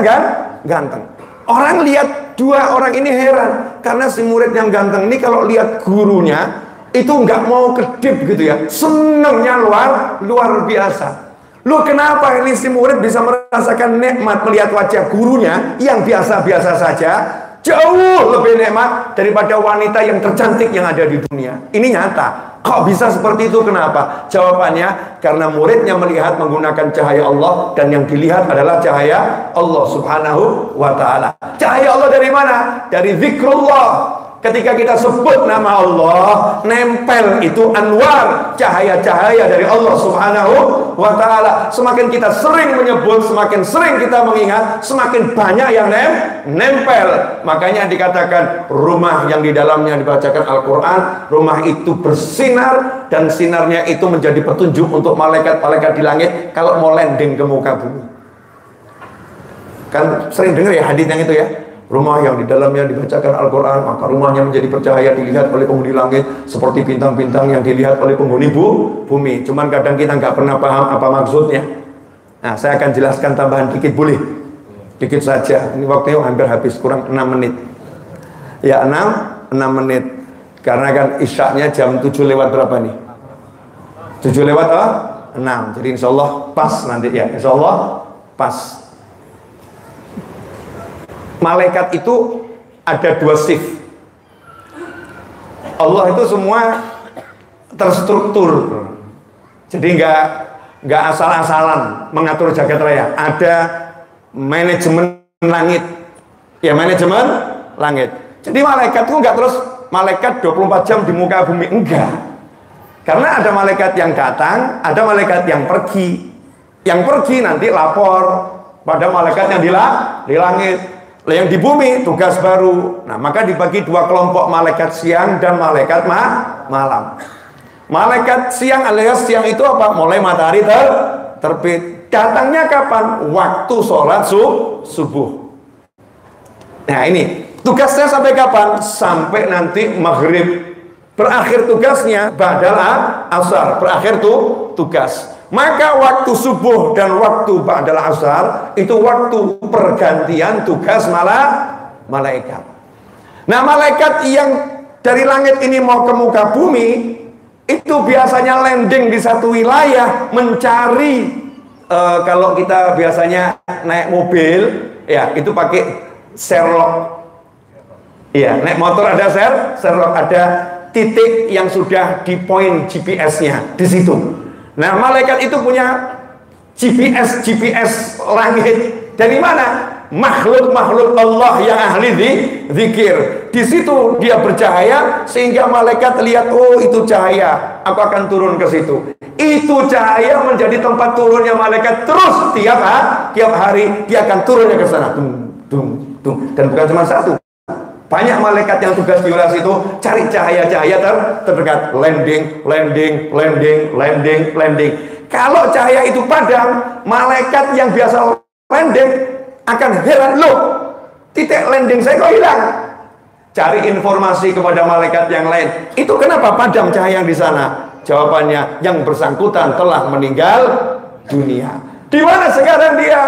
Speaker 1: ganteng. Orang lihat dua orang ini heran karena si murid yang ganteng ini kalau lihat gurunya itu nggak mau kedip gitu ya, senengnya luar biasa. Lu kenapa ini si murid bisa merasakan nikmat melihat wajah gurunya yang biasa-biasa saja, jauh lebih nikmat daripada wanita yang tercantik yang ada di dunia. Ini nyata. Kok bisa seperti itu? Kenapa? Jawabannya karena muridnya melihat menggunakan cahaya Allah, dan yang dilihat adalah cahaya Allah Subhanahu wa Ta'ala. Cahaya Allah dari mana? Dari zikrullah. Ketika kita sebut nama Allah, nempel itu anwar, cahaya-cahaya dari Allah Subhanahu wa Ta'ala. Semakin kita sering menyebut, semakin sering kita mengingat, semakin banyak yang nempel. Makanya dikatakan rumah yang di dalamnya dibacakan Al-Quran, rumah itu bersinar, dan sinarnya itu menjadi petunjuk untuk malaikat-malaikat di langit kalau mau landing ke muka bumi. Kan sering dengar ya hadits yang itu ya, rumah yang di dalamnya dibacakan Al-Quran, maka rumahnya menjadi bercahaya, dilihat oleh penghuni langit seperti bintang-bintang yang dilihat oleh penghuni bumi. Cuman kadang kita nggak pernah paham apa maksudnya. Nah, saya akan jelaskan tambahan dikit, boleh? Dikit saja. Ini waktunya hampir habis, kurang 6 menit. Ya 6 menit. Karena kan isyaknya jam 7 lewat berapa nih? 7 lewat 6. Jadi insya Allah pas nanti ya. Insya Allah pas. Malaikat itu ada 2 shift. Allah itu semua terstruktur. Jadi nggak asal-asalan mengatur jagat raya. Ada manajemen langit. Ya, manajemen langit. Jadi malaikat itu nggak terus malaikat 24 jam di muka bumi, enggak. Karena ada malaikat yang datang, ada malaikat yang pergi. Yang pergi nanti lapor pada malaikat yang di langit. Yang di bumi tugas baru. Nah, maka dibagi dua kelompok, malaikat siang dan malaikat malam. Malaikat siang alias siang itu apa? Mulai matahari terbit. Datangnya kapan? Waktu sholat subuh. Nah, ini tugasnya sampai kapan? Sampai nanti maghrib. Berakhir tugasnya badal asar. Berakhir tugas. Maka waktu subuh dan waktu ba'dal asar itu waktu pergantian tugas malaikat. Nah, malaikat yang dari langit ini mau ke muka bumi itu biasanya landing di satu wilayah mencari kalau kita biasanya naik mobil ya itu pakai Sherlock. Iya, naik motor ada Sherlock, ada titik yang sudah di point GPS-nya di situ. Nah, malaikat itu punya GPS langit. Dari mana? Makhluk-makhluk Allah yang ahli zikir. Di situ dia bercahaya sehingga malaikat lihat, oh itu cahaya, aku akan turun ke situ. Itu cahaya menjadi tempat turunnya malaikat terus tiap hari dia akan turunnya ke sana. Dan bukan cuma satu. Banyak malaikat yang tugas di wilayah itu cari cahaya-cahaya terdekat, landing. Kalau cahaya itu padam, malaikat yang biasa landing akan heran, loh, titik landing saya kok hilang. Cari informasi kepada malaikat yang lain. Itu kenapa padam cahaya yang di sana? Jawabannya, yang bersangkutan telah meninggal dunia. Di mana sekarang dia?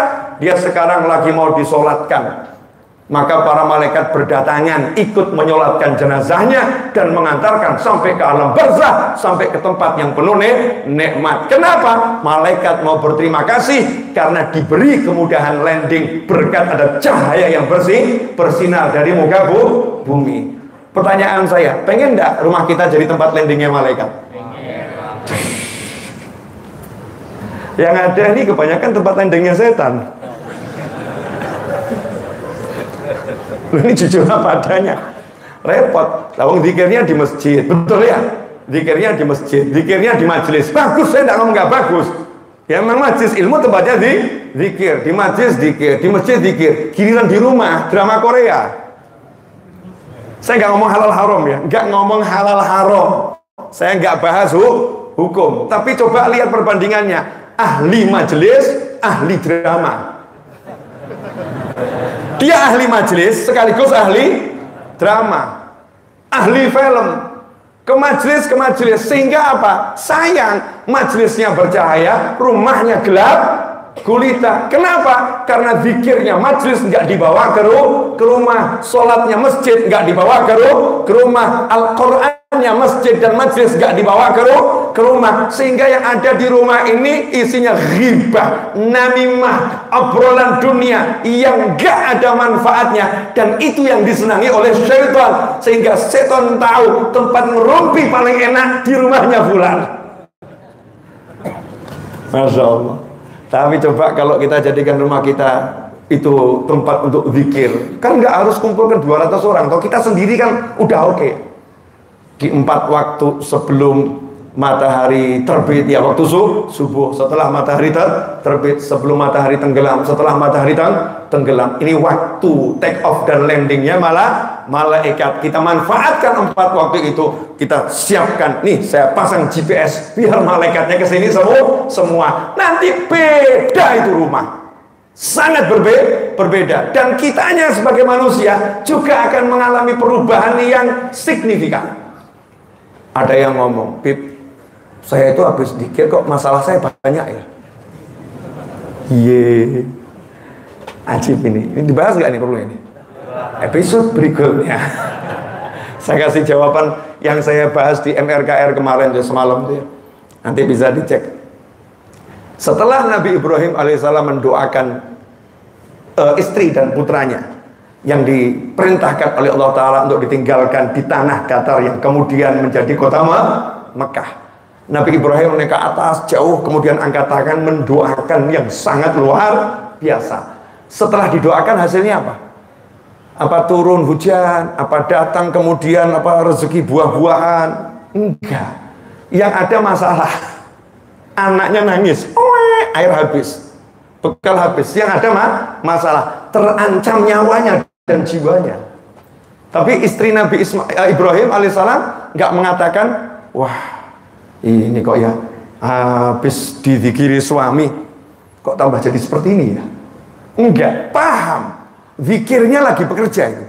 Speaker 1: Dia sekarang lagi mau disolatkan. Maka para malaikat berdatangan ikut menyolatkan jenazahnya dan mengantarkan sampai ke alam barzah, sampai ke tempat yang penuh nikmat. Kenapa? Malaikat mau berterima kasih karena diberi kemudahan landing berkat ada cahaya yang bersinar dari muka bumi. Pertanyaan saya, pengen enggak rumah kita jadi tempat landingnya malaikat? Yang ada ini kebanyakan tempat landingnya setan. Ini jujur apa adanya, repot. Lawang zikirnya di masjid, betul ya? Zikirnya di masjid, zikirnya di majelis. Bagus, saya tidak ngomong nggak bagus. Ya memang majelis ilmu tempatnya di zikir, di majelis zikir, di masjid zikir. Giliran di rumah drama Korea. Saya nggak ngomong halal haram ya, nggak ngomong halal haram. Saya nggak bahas hukum, tapi coba lihat perbandingannya. Ahli majelis, ahli drama. Dia ahli majelis sekaligus ahli drama, ahli film, ke majelis sehingga apa? Sayang, majelisnya bercahaya, rumahnya gelap gulita. Kenapa? Karena zikirnya majelis nggak dibawa ke rumah, sholatnya masjid nggak dibawa ke rumah, Al-Qur'annya masjid dan majelis nggak dibawa ke rumah, sehingga yang ada di rumah ini isinya ghibah, namimah, obrolan dunia yang nggak ada manfaatnya, dan itu yang disenangi oleh syaitan, sehingga setan tahu tempat ngerumpi paling enak di rumahnya fulan. Masya Allah. Tapi coba kalau kita jadikan rumah kita itu tempat untuk zikir, kan nggak harus kumpulkan 200 orang. Kalau kita sendiri kan udah oke. Di 4 waktu sebelum matahari terbit, ya waktu subuh, setelah matahari terbit, sebelum matahari tenggelam, setelah matahari tenggelam. Ini waktu take off dan landingnya malaikat. Kita manfaatkan 4 waktu itu. Kita siapkan, nih saya pasang GPS biar malaikatnya ke sini semua. Nanti beda itu rumah. Sangat berbeda. Dan kitanya sebagai manusia juga akan mengalami perubahan yang signifikan. Ada yang ngomong, Pip, saya itu habis dikir kok masalah saya banyak ya. Ye, ajib ini dibahas nggak nih perlu ini? Episode berikutnya. Saya kasih jawaban yang saya bahas di MRKR kemarin semalam tuh ya. Nanti bisa dicek. Setelah Nabi Ibrahim alaihissalam mendoakan istri dan putranya yang diperintahkan oleh Allah Ta'ala untuk ditinggalkan di tanah datar yang kemudian menjadi kota Mekah. Nabi Ibrahim naik ke atas jauh, kemudian angkat tangan mendoakan yang sangat luar biasa. Setelah didoakan hasilnya apa? Apa turun hujan? Apa datang kemudian apa rezeki buah-buahan? Enggak. Yang ada masalah. Anaknya nangis, air habis, bekal habis. Yang ada masalah, terancam nyawanya dan jiwanya. Tapi istri Nabi Ibrahim alaihissalam nggak mengatakan, wah ini kok ya habis dizikiri suami kok tambah jadi seperti ini ya. Enggak, paham. Zikirnya lagi bekerja itu.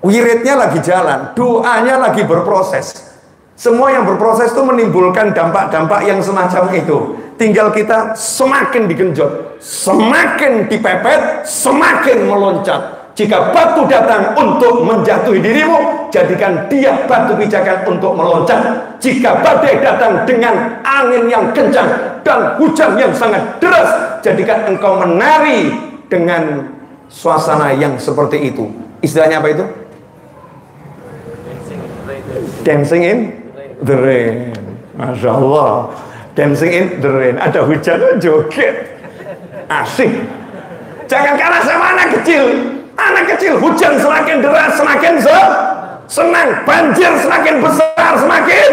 Speaker 1: Wiridnya lagi jalan, doanya lagi berproses. Semua yang berproses itu menimbulkan dampak-dampak yang semacam itu. Tinggal kita semakin digenjot, semakin dipepet, semakin meloncat. Jika batu datang untuk menjatuhi dirimu, jadikan dia batu pijakan untuk meloncat. Jika badai datang dengan angin yang kencang dan hujan yang sangat deras, jadikan engkau menari dengan suasana yang seperti itu. Istilahnya apa itu? Dancing in the rain. Masya Allah. Dancing in the rain. Ada hujan, joget. Asik. Jangan kalah sama anak kecil. Anak kecil, hujan semakin deras semakin senang, banjir semakin besar semakin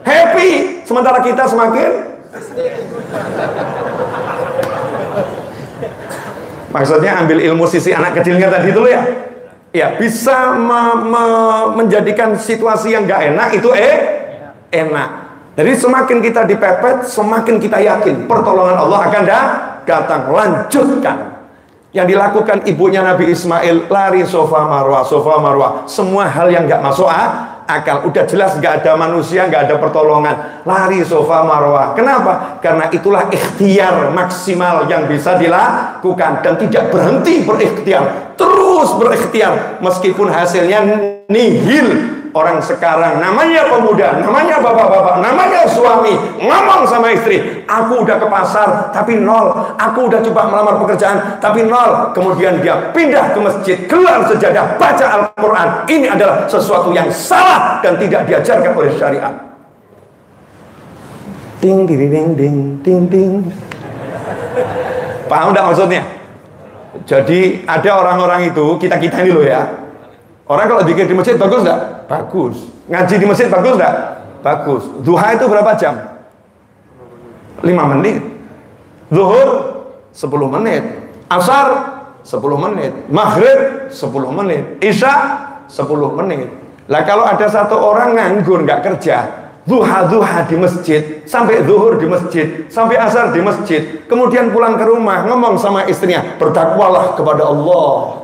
Speaker 1: happy, sementara kita semakin maksudnya ambil ilmu sisi anak kecilnya tadi dulu ya. Ya, bisa menjadikan situasi yang gak enak itu enak. Jadi semakin kita dipepet, semakin kita yakin pertolongan Allah akan datang. Lanjutkan. Yang dilakukan ibunya Nabi Ismail, lari sofa marwah, semua hal yang nggak masuk akal. Udah jelas nggak ada manusia, nggak ada pertolongan, lari sofa marwah. Kenapa? Karena itulah ikhtiar maksimal yang bisa dilakukan, dan tidak berhenti berikhtiar, terus berikhtiar meskipun hasilnya nihil. Orang sekarang namanya pemuda, namanya bapak-bapak, namanya suami, ngomong sama istri, aku udah ke pasar tapi nol, aku udah coba melamar pekerjaan tapi nol. Kemudian dia pindah ke masjid, gelar sejadah, baca Al-Quran. Ini adalah sesuatu yang salah dan tidak diajarkan oleh syariat. Ting ting ting ting ting ting. Paham enggak maksudnya? Jadi ada orang-orang itu, kita-kita ini loh ya. Orang kalau zikir di masjid bagus enggak? Bagus. Ngaji di masjid bagus enggak? Bagus. Duha itu berapa jam? 5 menit. Zuhur 10 menit. Asar 10 menit. Maghrib 10 menit. Isya 10 menit. Lah kalau ada satu orang nganggur nggak kerja, duha di masjid, sampai zuhur di masjid, sampai asar di masjid, kemudian pulang ke rumah ngomong sama istrinya, bertakwalah kepada Allah.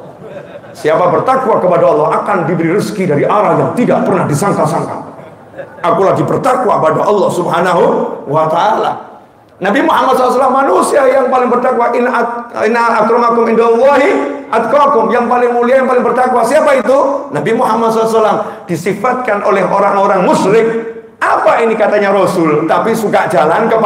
Speaker 1: Siapa bertakwa kepada Allah akan diberi rezeki dari arah yang tidak pernah disangka-sangka. Aku lagi bertakwa pada Allah subhanahu wa ta'ala. Nabi Muhammad SAW manusia yang paling bertakwa. Inna akramakum indallahi atqakum. Yang paling mulia, yang paling bertakwa. Siapa itu? Nabi Muhammad SAW disifatkan oleh orang-orang musyrik. Apa ini katanya Rasul? Tapi suka jalan ke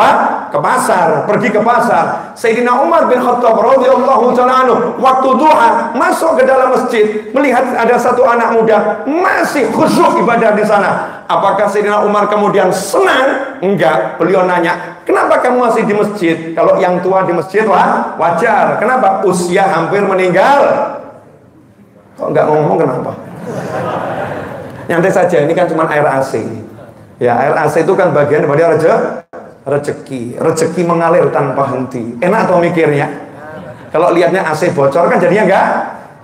Speaker 1: pasar, pergi ke pasar. Sayyidina Umar bin Khattab radhiyallahu ta'ala anhu waktu duha masuk ke dalam masjid, melihat ada satu anak muda masih khusyuk ibadah di sana. Apakah Sayyidina Umar kemudian senang? Enggak. Beliau nanya, kenapa kamu masih di masjid? Kalau yang tua di masjid wajar. Kenapa? Usia hampir meninggal. Kok enggak ngomong kenapa? Nyantai saja, ini kan cuma air AC. Ya, air AC itu kan bagian daripada rezeki. Rezeki mengalir tanpa henti. Enak atau mikirnya? Kalau lihatnya AC bocor kan jadinya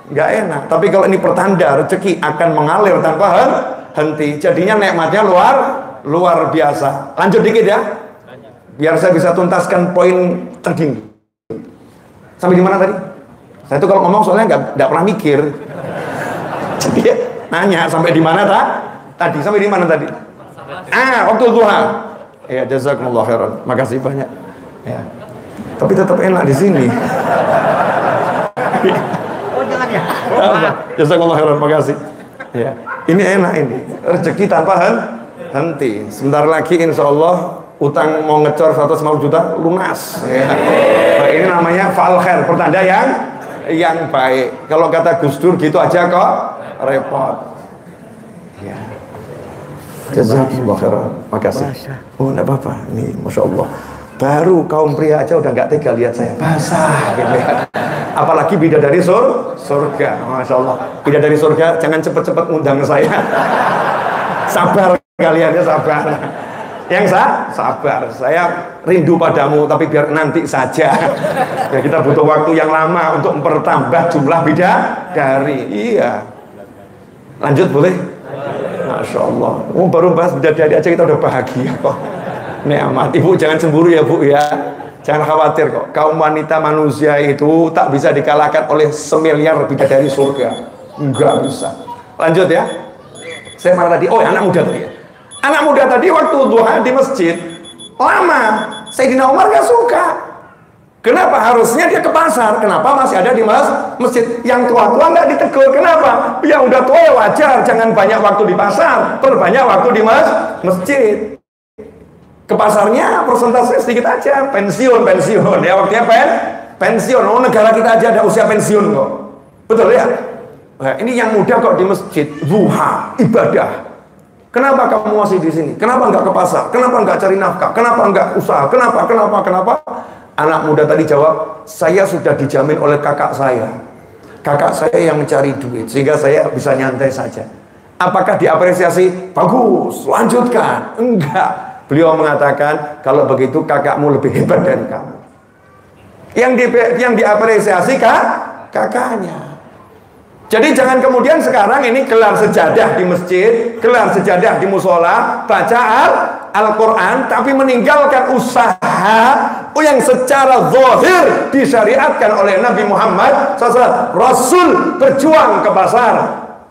Speaker 1: enggak enak. Tapi kalau ini pertanda rezeki akan mengalir tanpa henti. Jadinya nikmatnya luar biasa. Lanjut dikit ya. Biar saya bisa tuntaskan poin tadi. Sampai di mana tadi? Saya itu kalau ngomong soalnya enggak pernah mikir. Jadi nanya sampai di mana tadi? Sampai di mana tadi? Waktu duha. Ya, jazakumullah khairan. Makasih banyak. Ya. Tapi tetap enak di sini.
Speaker 2: Oh, jangan ya.
Speaker 1: Jazakumullah khairan, makasih. Ya. Ini enak ini. Rezeki tanpa henti. Sebentar lagi insya Allah utang mau ngecor 150 juta lunas. Ya. Nah, ini namanya fa'al khair, pertanda yang baik. Kalau kata Gus Dur gitu aja kok repot. Ya. Jazakumullah khairan. Makasih. Oh, enggak apa-apa. Ini Masya Allah. Baru kaum pria aja udah nggak tega lihat saya basah gitu ya. Apalagi bidadari surga. Masya Allah. Bidadari surga jangan cepet-cepet undang saya. Sabar kalian ya, sabar. Yang sabar. Saya rindu padamu tapi biar nanti saja. Ya, kita butuh waktu yang lama untuk mempertambah jumlah bidadari. Iya. Lanjut boleh? Masya Allah. Oh, baru bahas bidadari aja kita udah bahagia kok. Nikmat. Ibu jangan cemburu ya Bu ya. Jangan khawatir kok. Kaum wanita manusia itu tak bisa dikalahkan oleh semiliar bidadari surga. Enggak bisa. Lanjut ya. Saya marah tadi. Oh, anak muda tadi. Anak muda tadi waktu duha di masjid lama. Sayyidina Umar gak suka. Kenapa? Harusnya dia ke pasar. Kenapa masih ada di masjid? Yang tua-tua nggak ditegur. Kenapa? Yang udah tua ya wajar. Jangan banyak waktu di pasar. Perbanyak waktu di masjid. Ke pasarnya persentase sedikit aja. Pensiun ya, waktunya pensiun. Oh, negara kita aja ada usia pensiun kok. Betul ya? Nah, ini yang muda kok di masjid duha ibadah. Kenapa kamu masih di sini? Kenapa nggak ke pasar? Kenapa nggak cari nafkah? Kenapa nggak usaha? Kenapa? Anak muda tadi jawab, saya sudah dijamin oleh kakak saya. Kakak saya yang mencari duit sehingga saya bisa nyantai saja. Apakah diapresiasi? Bagus, lanjutkan. Enggak. Beliau mengatakan, kalau begitu kakakmu lebih hebat dari kamu. Yang diapresiasi kakaknya. Jadi jangan kemudian sekarang ini gelar sejadah di masjid, gelar sejadah di musola, baca Al-Quran, tapi meninggalkan usaha yang secara zahir disyariatkan oleh Nabi Muhammad SAW. Rasul berjuang ke pasar.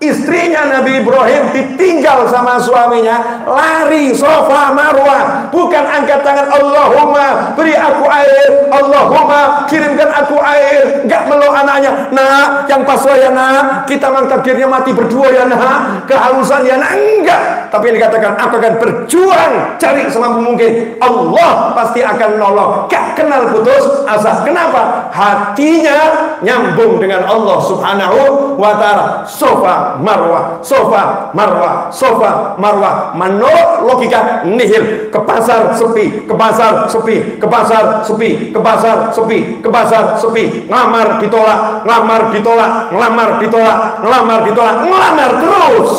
Speaker 1: Istrinya Nabi Ibrahim ditinggal sama suaminya, lari Safa Marwah, bukan angkat tangan Allahumma beri aku air, Allahumma kirimkan aku air, enggak meluk anaknya, nah yang pasrah ya nak, kita memang takdirnya mati berdua ya nak, kehausan ya nak, enggak, tapi yang dikatakan aku akan berjuang cari semampu mungkin, Allah pasti akan nolong, gak kenal putus asa. Kenapa? Hatinya nyambung dengan Allah Subhanahu wa ta'ala. Safa Marwah, Safa Marwah, Safa Marwah. Menurut logika nihil, ke pasar sepi, ke pasar sepi, ke pasar sepi, ke pasar sepi, ke pasar sepi, ngelamar ditolak, ngelamar ditolak, ngelamar ditolak, ngelamar ditolak, ngelamar terus.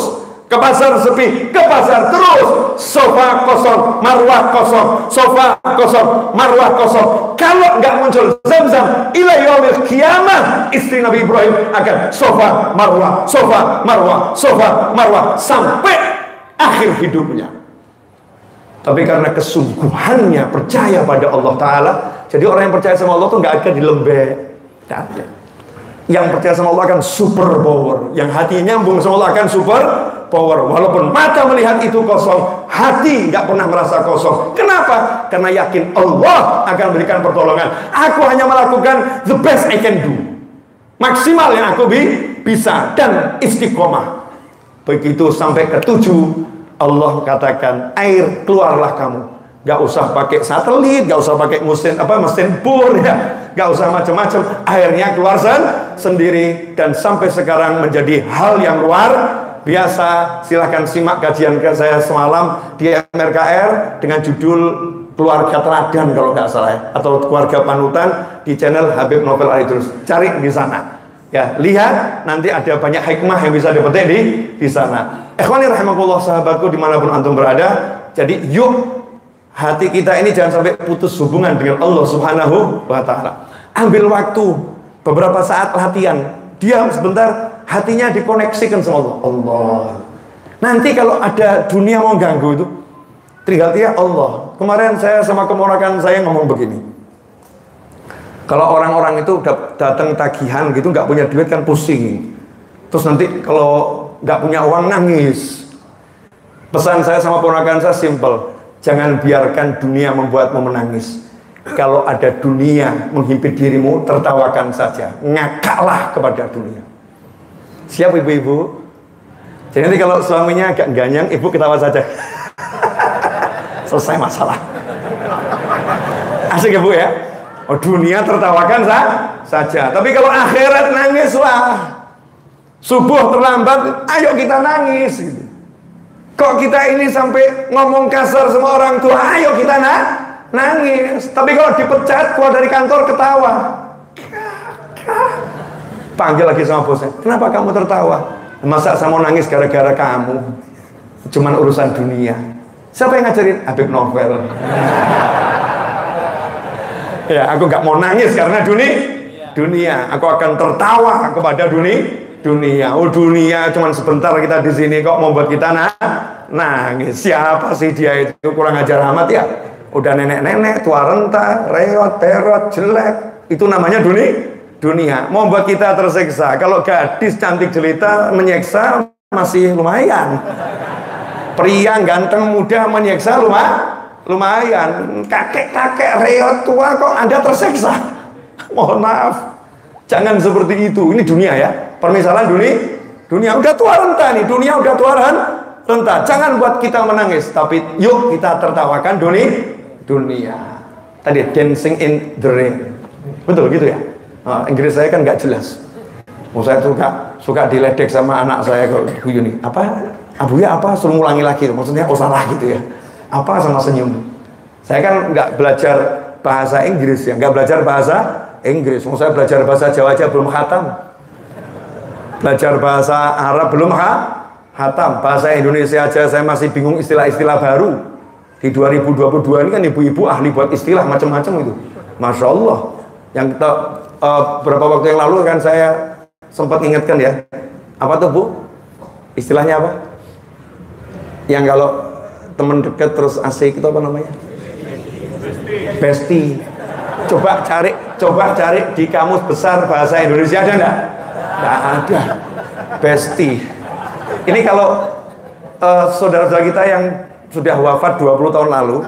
Speaker 1: Ke pasar sepi, ke pasar terus. Sofa kosong, marwah kosong, sofa kosong, marwah kosong. Kalau nggak muncul Zam-Zam ila yaumil qiyamah, istri Nabi Ibrahim akan sofa marwah, sofa marwah, sofa marwah sampai akhir hidupnya. Tapi karena kesungguhannya percaya pada Allah Ta'ala, jadi orang yang percaya sama Allah tuh nggak akan dilembek, nggak ada. Yang percaya sama Allah akan super power, yang hatinya nyambung sama Allah akan super power. Walaupun mata melihat itu kosong, hati nggak pernah merasa kosong. Kenapa? Karena yakin Allah akan berikan pertolongan. Aku hanya melakukan the best I can do, maksimal yang aku bisa, dan istiqomah. Begitu sampai ke 7, Allah katakan air keluarlah kamu. Gak usah pakai satelit, gak usah pakai mesin bor ya, gak usah macam-macam, airnya keluar sendiri. Dan sampai sekarang menjadi hal yang luar biasa. Silahkan simak kajian saya semalam di MRKR dengan judul Keluarga Teladan kalau nggak salah ya, atau Keluarga Panutan di channel Habib Novel Aridrus. Cari di sana ya, lihat nanti ada banyak hikmah yang bisa dipetik di sana. Ikhwani rahimakumullah, sahabatku dimanapun antum berada. Jadi yuk, hati kita ini jangan sampai putus hubungan dengan Allah Subhanahu wa ta'ala. Ambil waktu beberapa saat latihan, diam sebentar, hatinya dikoneksikan sama Allah. Allah. Nanti kalau ada dunia mau ganggu itu, tinggal dia Allah. Kemarin saya sama keponakan saya ngomong begini. Kalau orang-orang itu datang tagihan gitu, nggak punya duit kan pusing. Terus nanti kalau nggak punya uang nangis. Pesan saya sama keponakan saya simple. Jangan biarkan dunia membuatmu menangis. Kalau ada dunia menghimpit dirimu, tertawakan saja. Ngakaklah kepada dunia. Siap ibu-ibu? Jadi nanti kalau suaminya agak ganyang, ibu ketawa saja. Selesai masalah. Asik ya Bu ya? Oh, dunia tertawakan saja. Tapi kalau akhirat nangislah. Subuh terlambat, ayo kita nangis. Gitu. Kok kita ini sampai ngomong kasar sama orang tua? Ayo kita nangis. Tapi kalau dipecat, keluar dari kantor ketawa. Panggil lagi sama bosnya, kenapa kamu tertawa? Masa saya mau nangis gara-gara kamu? Cuman urusan dunia. Siapa yang ngajarin? Habib Novel. Ya, aku gak mau nangis karena dunia. Aku akan tertawa kepada dunia. Oh, dunia cuman sebentar kita di sini kok membuat kita nangis. Siapa sih dia itu? Kurang ajar amat ya. Udah nenek-nenek, tua renta, reot, perot, jelek. Itu namanya dunia. Membuat kita tersiksa. Kalau gadis cantik jelita menyiksa masih lumayan. Pria ganteng muda menyiksa lumayan. Kakek-kakek reot tua kok Anda tersiksa. Mohon maaf. Jangan seperti itu. Ini dunia ya. Permisalan dunia udah tua renta nih. Dunia udah tua renta. Jangan buat kita menangis, tapi yuk kita tertawakan dunia. Tadi dancing in the rain. Betul gitu ya? Inggris saya kan nggak jelas. Saya suka diledek sama anak saya kalau begini. Apa? Abuya apa? Suruh ngulangi lagi. Maksudnya salah gitu ya. Apa sama senyum? Saya kan nggak belajar bahasa Inggris ya, nggak belajar bahasa Inggris. Saya belajar bahasa Jawa aja belum khatam. Belajar bahasa Arab belum khatam. Bahasa Indonesia aja saya masih bingung istilah-istilah baru. Di 2022 ini kan ibu-ibu ahli buat istilah macam-macam itu. Masya Allah. Yang kita beberapa waktu yang lalu kan saya sempat ingatkan ya. Apa tuh Bu? Istilahnya apa? Yang kalau teman dekat terus asik itu apa namanya? Bestie. Coba cari di kamus besar bahasa Indonesia ada enggak? Enggak ada. Bestie. Ini kalau saudara-saudara kita yang sudah wafat 20 tahun lalu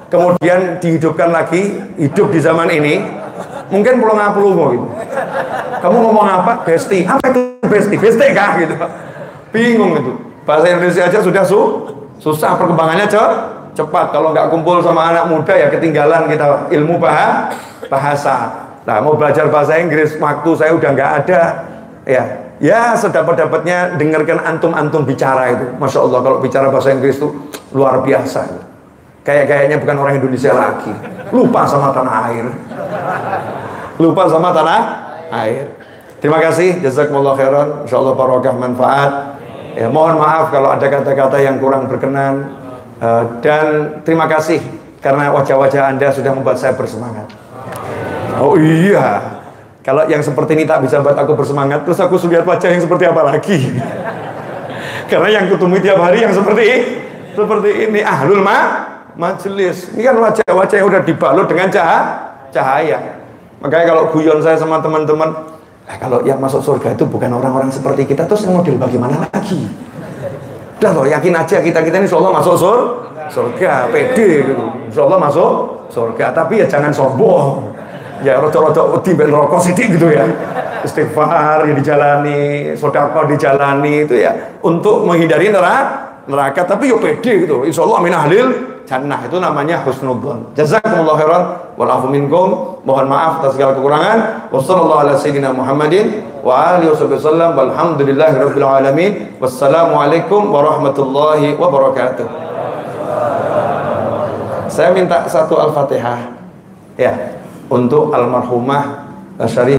Speaker 1: kemudian dihidupkan lagi, hidup di zaman ini, mungkin pulau gitu. Kamu ngomong apa? Bestie. Apa itu bestie? Bestie kah gitu. Bingung itu. Bahasa Indonesia aja sudah susah, perkembangannya cepat. Kalau nggak kumpul sama anak muda ya ketinggalan kita ilmu bahasa. Nah, mau belajar bahasa Inggris waktu saya udah nggak ada. Ya sedapat-dapatnya dengarkan antum bicara itu. Masya Allah kalau bicara bahasa Inggris itu luar biasa. Kayaknya bukan orang Indonesia lagi. Lupa sama tanah air. Terima kasih, jazakumullah khairan. Insyaallah barokah manfaat. Ya, mohon maaf kalau ada kata-kata yang kurang berkenan. Dan terima kasih karena wajah-wajah Anda sudah membuat saya bersemangat. Oh iya. Kalau yang seperti ini tak bisa buat aku bersemangat, terus aku lihat wajah yang seperti apa lagi? Karena yang kutemui tiap hari yang seperti ini ahlul majelis. Ini kan wajah-wajah yang udah dibalut dengan cahaya. Makanya kalau guyon saya sama teman-teman, kalau yang masuk surga itu bukan orang-orang seperti kita, terus yang model bagaimana lagi? Udah loh, yakin aja kita ini insya Allah masuk surga, pede gitu. Insya Allah masuk surga, tapi ya jangan sombong. Ya roco-roco timbel rokok sidik gitu ya. Istighfar ya dijalani, sedekah dijalani itu ya untuk menghindari neraka, tapi yo pede gitu. Insyaallah min ahlil jannah, itu namanya husnudzon. Jazakumullah khairan wal afu minkum. Mohon maaf atas segala kekurangan. Wassallallahu ala sayyidina Muhammadin wa alihi wasallam walhamdulillahirabbil alamin. Wassalamualaikum warahmatullahi wabarakatuh. Saya minta satu Al-Fatihah ya untuk almarhumah Syarif